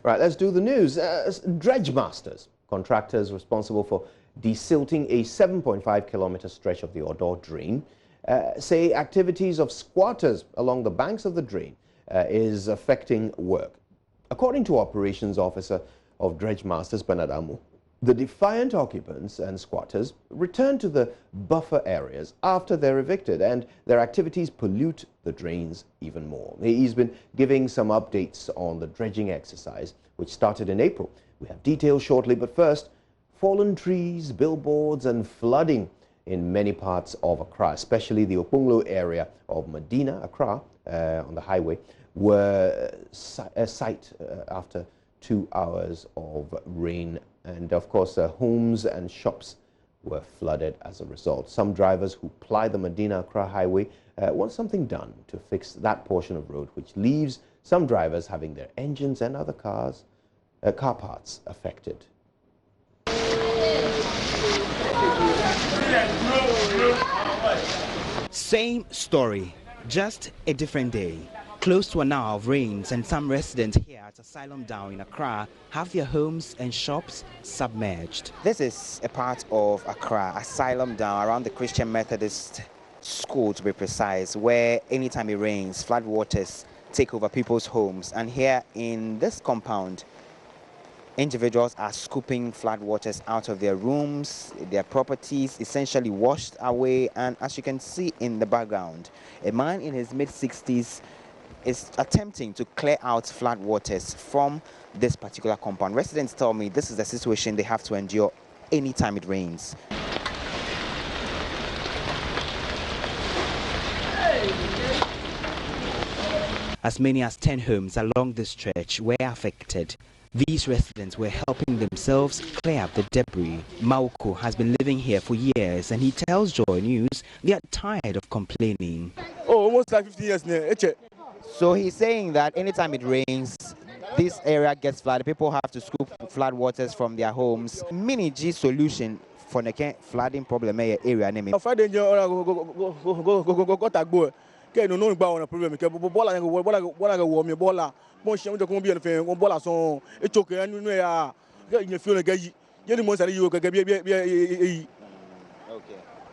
Right, let's do the news. Dredge masters, contractors responsible for desilting a 7.5-kilometer stretch of the Odor drain, say activities of squatters along the banks of the drain is affecting work. According to Operations Officer of Dredge Masters, Bernard Amu, the defiant occupants and squatters return to the buffer areas after they're evicted, and their activities pollute the drains even more. He's been giving some updates on the dredging exercise, which started in April. We have details shortly, but first, fallen trees, billboards and flooding in many parts of Accra, especially the Okponglo area of Medina, Accra, on the highway, were a sight after 2 hours of rain. And of course, homes and shops were flooded as a result. Some drivers who ply the Medina-Accra highway want something done to fix that portion of road, which leaves some drivers having their engines and other car parts affected. Same story, just a different day. Close to an hour of rains, and some residents here at Asylum Down in Accra have their homes and shops submerged. This is a part of Accra, Asylum Down, around the Christian Methodist school to be precise, where anytime it rains, floodwaters take over people's homes. And here in this compound, individuals are scooping floodwaters out of their rooms, their properties, essentially washed away. And as you can see in the background, a man in his mid-60s is attempting to clear out floodwaters from this particular compound. Residents tell me this is the situation they have to endure anytime it rains. As many as 10 homes along this stretch were affected. These residents were helping themselves clear up the debris. Mauko has been living here for years, and he tells JoyNews they are tired of complaining. Oh, almost like 15 years now. So he's saying that anytime it rains, this area gets flooded. People have to scoop flood waters from their homes. Mini G solution for the flooding problem area.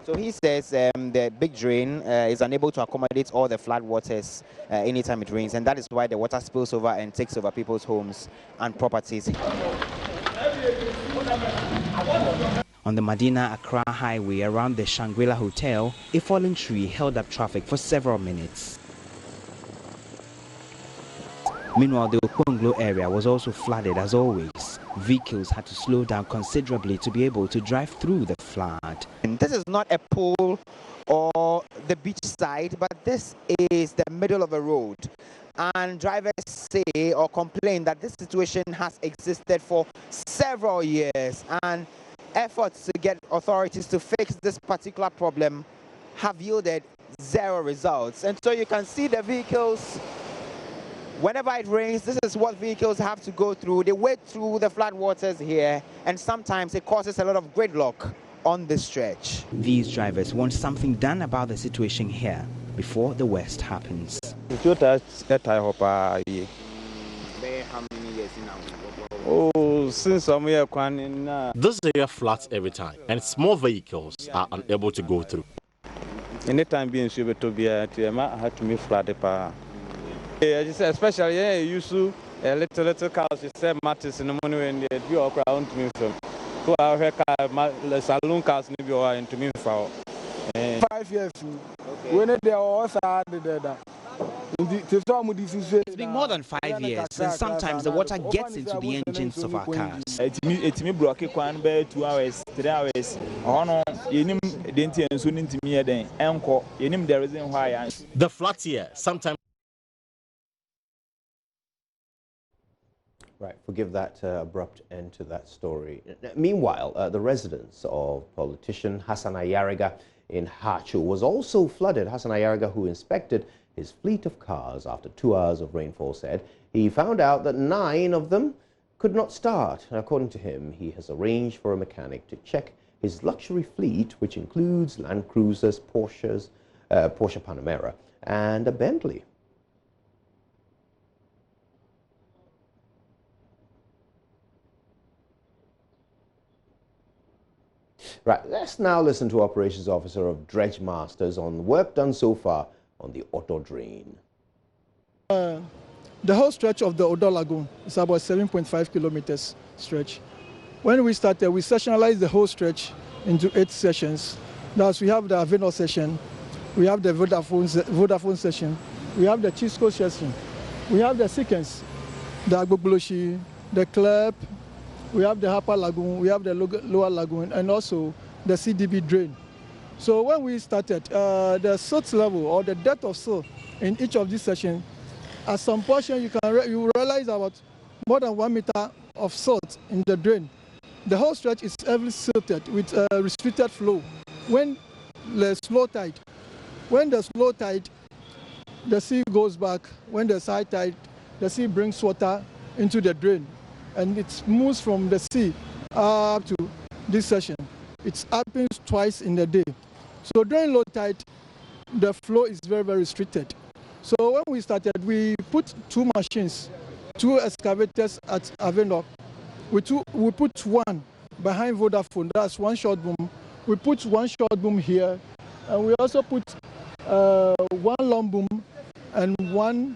So he says the big drain is unable to accommodate all the flood waters anytime it rains, and that is why the water spills over and takes over people's homes and properties. On the Medina-Accra highway around the Shangri-La Hotel, a fallen tree held up traffic for several minutes. Meanwhile, the Okponglo area was also flooded as always. Vehicles had to slow down considerably to be able to drive through the flood. And this is not a pool or the beach side, but this is the middle of a road. And drivers say or complain that this situation has existed for several years, and efforts to get authorities to fix this particular problem have yielded zero results. And so you can see the vehicles. Whenever it rains, this is what vehicles have to go through. They wade through the floodwaters here, and sometimes it causes a lot of gridlock on this stretch. These drivers want something done about the situation here before the worst happens. How many years now? Oh, since I'm here, this area floods every time, and small vehicles are unable to go through. Anytime being able to be at I had to be flooded. Especially you see little cars, you say matters in the morning when they do around to me from. So I have saloon cars into me for 5 years. When they are also it's been more than 5 years, and sometimes the water gets into the engines of our cars. It's me broke 2 hours, 3 hours. Oh no, you didn't to me then. The reason why the floods here sometimes. Right, forgive that abrupt end to that story. Meanwhile, the residence of politician Hassan Ayariga in Hachu was also flooded. Hassan Ayariga, who inspected his fleet of cars after 2 hours of rainfall, said he found out that 9 of them could not start. And according to him, he has arranged for a mechanic to check his luxury fleet, which includes Land Cruisers, Porsche Panamera, and a Bentley. Right, let's now listen to Operations Officer of Dredge Masters on work done so far on the Odo Drain. The whole stretch of the Odo Lagoon is about 7.5 kilometers stretch. When we started, we sectionalized the whole stretch into 8 sessions. Thus, we have the Aveno session, we have the Vodafone session, we have the Chisco session, we have the Sequence, the Agbogloshi, the Klep, we have the Upper Lagoon, we have the Lower Lagoon, and also the CDB drain. So when we started, the silt level or the depth of silt in each of these sessions, at some portion you realize about more than 1 meter of silt in the drain. The whole stretch is heavily silted with restricted flow. When the slow tide, the sea goes back. When there's high tide, the sea brings water into the drain, and it moves from the sea up to this session. It happens twice in a day. So during low tide, the flow is very, very restricted. So when we started, we put 2 machines, 2 excavators at Aveno. We put one behind Vodafone, that's 1 short boom. We put 1 short boom here, and we also put 1 long boom and 1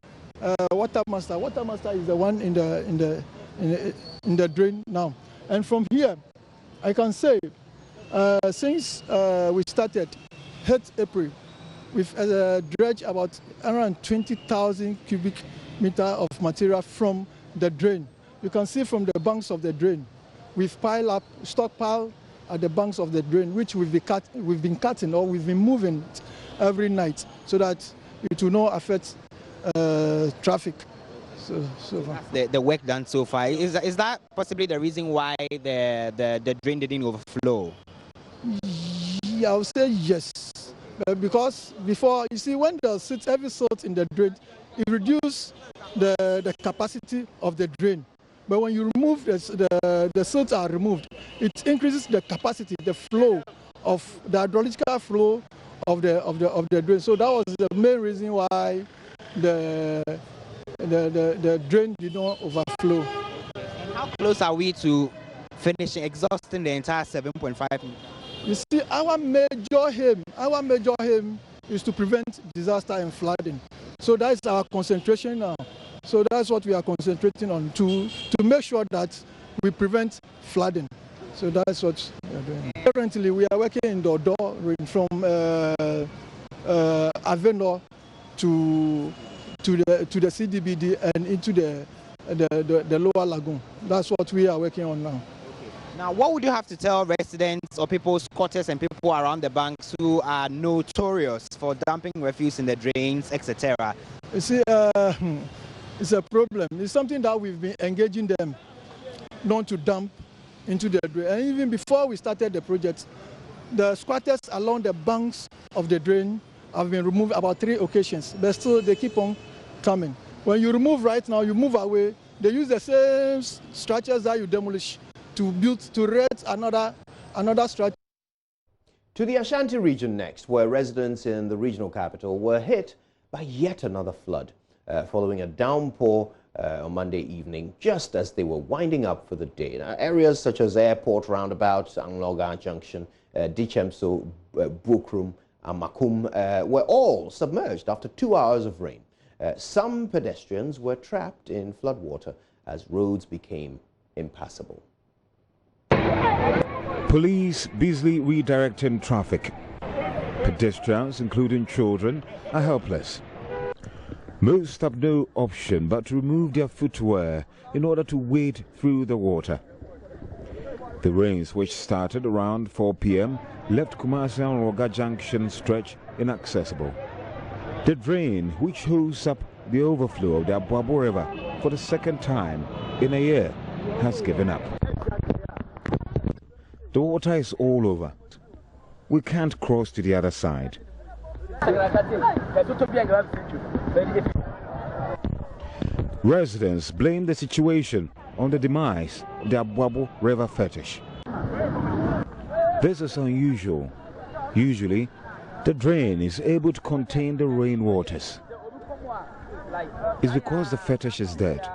water master. Water master is the one in the drain now. And from here, I can say, since we started 8th April, we've dredged about around 20,000 cubic meter of material from the drain. You can see from the banks of the drain, we've piled up, stockpile at the banks of the drain, which we've been cutting or we've been moving every night so that it will not affect traffic. So far. The work done so far, is that possibly the reason why the drain didn't overflow? Yeah, I would say yes. Because before, you see, when there's heavy silt in the drain, it reduces the capacity of the drain. But when you remove the silts are removed, it increases the capacity, the flow of the hydrological flow of the drain. So that was the main reason why the drain did not overflow. And how close are we to finishing, exhausting the entire 7.5? You see, our major aim is to prevent disaster and flooding. So that's our concentration now. So that's what we are concentrating on, to make sure that we prevent flooding. So that's what we are doing. Currently, we are working in the Odo from Aveno to the CDBD and into the Lower Lagoon. That's what we are working on now. Now, what would you have to tell residents or people, squatters and people around the banks who are notorious for dumping refuse in the drains, etc.? You see, it's a problem. It's something that we've been engaging them not to dump into the drain. And even before we started the project, the squatters along the banks of the drain have been removed about 3 occasions, but still they keep on coming. When you remove right now, you move away, they use the same structures that you demolish to erect another structure. To the Ashanti region next, where residents in the regional capital were hit by yet another flood following a downpour on Monday evening, just as they were winding up for the day. Now, areas such as Airport Roundabout, Angloga Junction, Dichemso, Bukrum, and Makum were all submerged after 2 hours of rain. Some pedestrians were trapped in floodwater as roads became impassable. Police busily redirecting traffic. Pedestrians, including children, are helpless. Most have no option but to remove their footwear in order to wade through the water. The rains, which started around 4 p.m., left Kumasi and Roga Junction stretch inaccessible. The drain, which holds up the overflow of the Abuabo River for the 2nd time in a year, has given up. The water is all over. We can't cross to the other side. Residents blame the situation on the demise of the Abuabo River fetish. This is unusual. Usually, the drain is able to contain the rainwaters. is because the fetish is dead.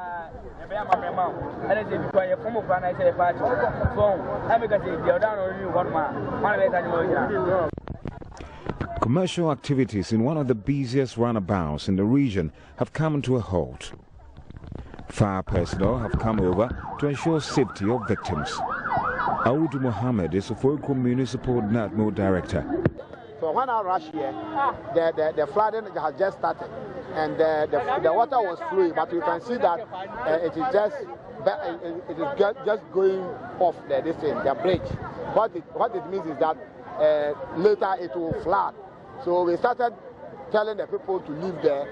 Commercial activities in one of the busiest runabouts in the region have come to a halt. Fire personnel have come over to ensure safety of victims. Audu Mohammed is the Foiko Municipal NATMO Director. So when I rush here, the flooding has just started, and the water was flowing, but you can see that it is just going off the bridge. What it means is that later it will flood. So we started telling the people to leave there.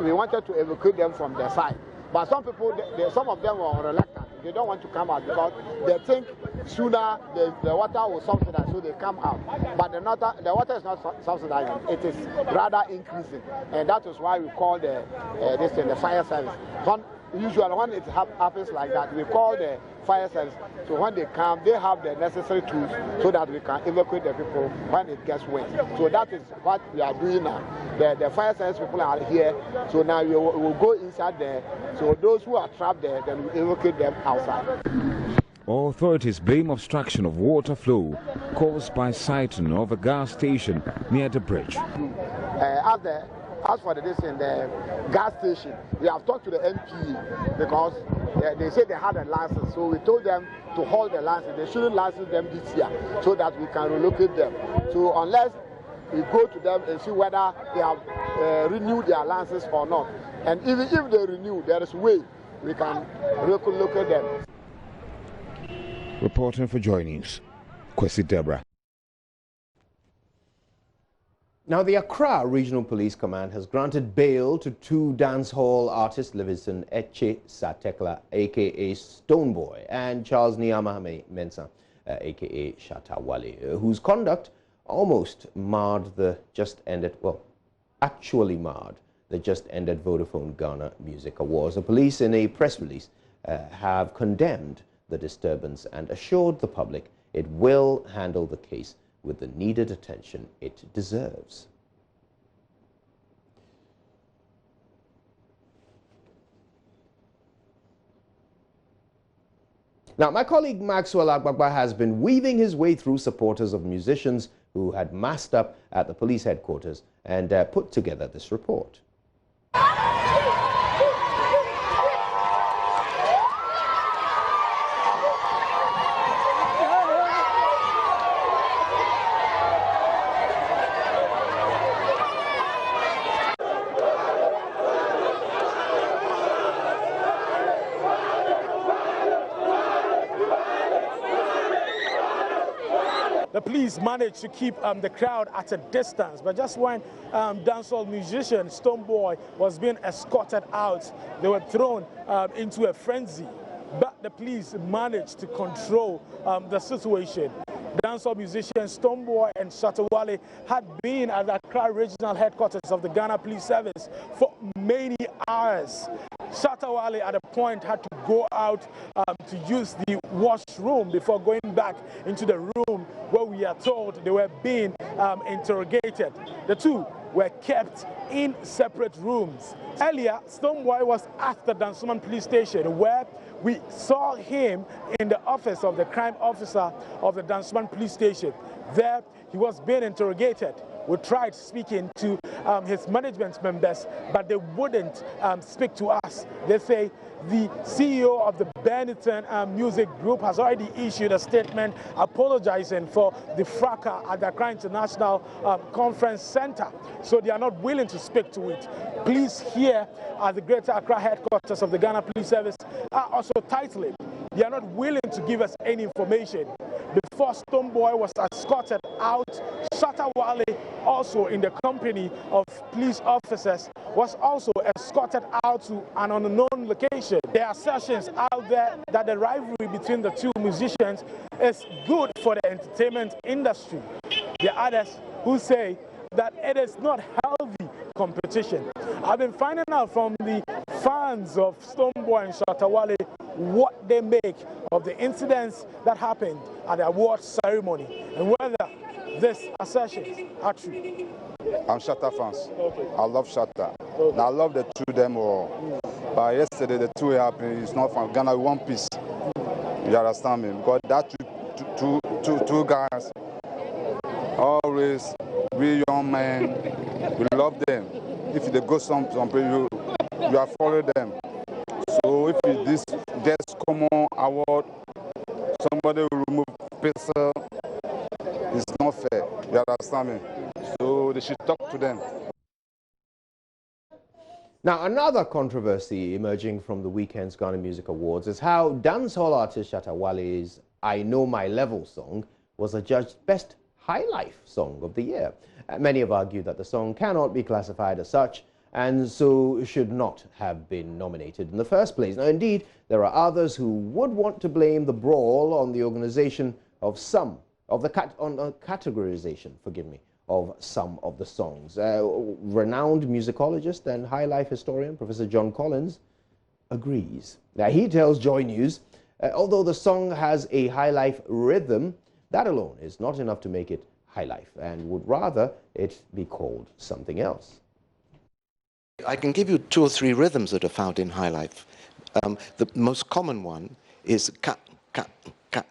We wanted to evacuate them from their side. But some people, some of them were reluctant. They don't want to come out because they think sooner the water will subsidize, so they come out. But the water is not subsidizing; it is rather increasing, and that is why we call the fire service. Usually, when it happens like that, we call the fire service. So when they come, they have the necessary tools so that we can evacuate the people when it gets wet. So that is what we are doing now. The fire service people are here. So now we will go inside there. So those who are trapped there, then we evacuate them outside. Authorities blame obstruction of water flow caused by sighting of a gas station near the bridge. As for the gas station, we have talked to the MP because they said they had a license. So we told them to hold the license. They shouldn't license them this year so that we can relocate them. So unless we go to them and see whether they have renewed their license or not. And even if they renew, there is a way we can relocate them. Reporting for JoyNews, Kwesi Deborah. Now, the Accra Regional Police Command has granted bail to two dancehall artists, Livingston Eche Satekla, a.k.a. Stoneboy, and Charles Niama Mensah, a.k.a. Shatta Wale, whose conduct almost marred the actually marred the just-ended Vodafone Ghana Music Awards. The police, in a press release, have condemned the disturbance and assured the public it will handle the case with the needed attention it deserves. Now, my colleague Maxwell Agbagba has been weaving his way through supporters of musicians who had massed up at the police headquarters and put together this report. The police managed to keep the crowd at a distance, but just when dancehall musician Stoneboy was being escorted out, they were thrown into a frenzy. But the police managed to control the situation. Dancehall musicians Stoneboy and Shatta Wale had been at the Accra regional headquarters of the Ghana Police Service for many hours. Shatta Wale at a point had to go out to use the washroom before going back into the room where we are told they were being interrogated. The two were kept in separate rooms. Earlier, Stoneboy was at the Dansoman police station where we saw him in the office of the crime officer of the Dansoman police station. There, he was being interrogated. We tried speaking to his management members, but they wouldn't speak to us. They say the CEO of the Benetton Music Group has already issued a statement apologizing for the fracas at the Accra International Conference Center. So they are not willing to speak to it. Police here at the Greater Accra headquarters of the Ghana Police Service are also tight-lipped. They are not willing to give us any information. Before Stoneboy was escorted out, Shatta Wale, also in the company of police officers, was also escorted out to an unknown location. There are assertions out there that the rivalry between the two musicians is good for the entertainment industry. There are others who say that it is not healthy competition. I've been finding out from the fans of Stoneboy and Shatta Wale what they make of the incidents that happened at the awards ceremony and whether these assertions are true. I'm Shatta fans. Okay. I love Shatta. Okay. I love the two them all. But yesterday the two happened. It's not from Ghana one piece. You understand me? Because that two guys always we young men. We love them. If they go some people, you are following them. So if this gets common award, somebody will remove pistol. It's not fair. You understand me? So they should talk to them. Now, another controversy emerging from the weekend's Ghana Music Awards is how dancehall artist Shatta Wale's I Know My Level song was adjudged Best Highlife Song of the Year. Many have argued that the song cannot be classified as such and so should not have been nominated in the first place. Now, indeed, there are others who would want to blame the brawl on the organization of some of the categorization, of some of the songs. Renowned musicologist and Highlife historian Professor John Collins agrees. Now, he tells JoyNews, although the song has a Highlife rhythm, that alone is not enough to make it Highlife, and would rather it be called something else. I can give you 2 or 3 rhythms that are found in Highlife. The most common one is ka, ka, ka,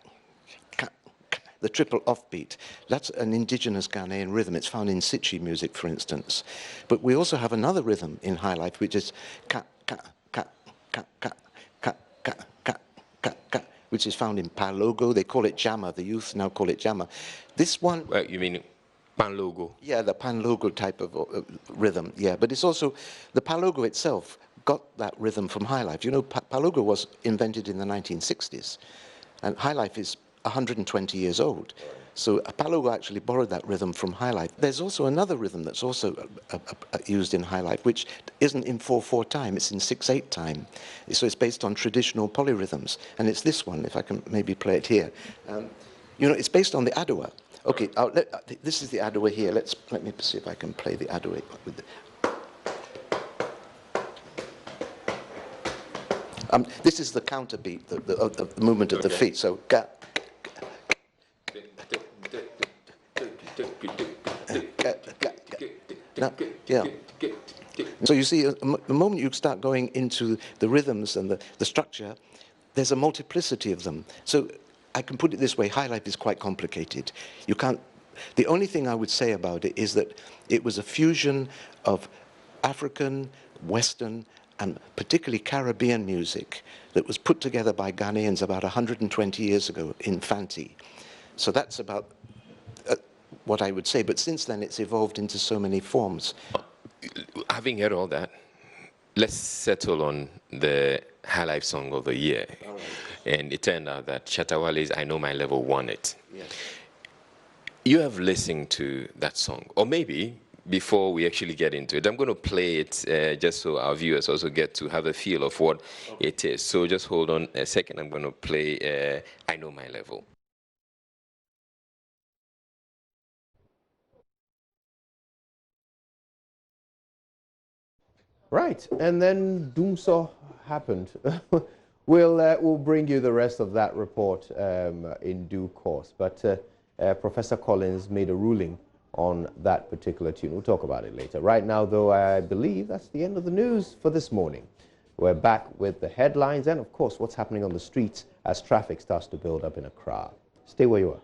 ka, ka, the triple offbeat. That's an indigenous Ghanaian rhythm. It's found in Sitchi music, for instance. But we also have another rhythm in Highlife, which is ka, ka, ka, ka, ka, ka, ka, ka, ka, ka, which is found in Palogo. They call it Jama. The youth now call it Jama. This one... you mean Panlogo? Yeah, the Panlogo type of rhythm, yeah. But it's also, the Palogo itself got that rhythm from Highlife. You know, Palogo was invented in the 1960s, and Highlife is 120 years old. So Palogo actually borrowed that rhythm from Highlife. There's also another rhythm that's also used in Highlife, which isn't in 4/4 time, it's in 6/8 time. So it's based on traditional polyrhythms, and it's this one, if I can maybe play it here. You know, it's based on the Adowa. Okay, this is the Adowa here. Let me see if I can play the Adowa with this is the counter beat, the movement of the feet. So yeah. So you see, the moment you start going into the rhythms and the structure, there's a multiplicity of them. So I can put it this way, Highlife is quite complicated. You can't, the only thing I would say about it is that it was a fusion of African, Western, and particularly Caribbean music that was put together by Ghanaians about 120 years ago in Fanti. So that's about what I would say, but since then it's evolved into so many forms. Having heard all that, let's settle on the Highlife Song of the Year. Right. And it turned out that Shatta Wale's I Know My Level won it. Yes. You have listened to that song, or maybe before we actually get into it, I'm going to play it just so our viewers also get to have a feel of what it is. So just hold on a second. I'm going to play I Know My Level. Right, and then Doomsaw happened. We'll bring you the rest of that report in due course. But Professor Collins made a ruling on that particular tune. We'll talk about it later. Right now, though, I believe that's the end of the news for this morning. We're back with the headlines and, of course, what's happening on the streets as traffic starts to build up in Accra. Stay where you are.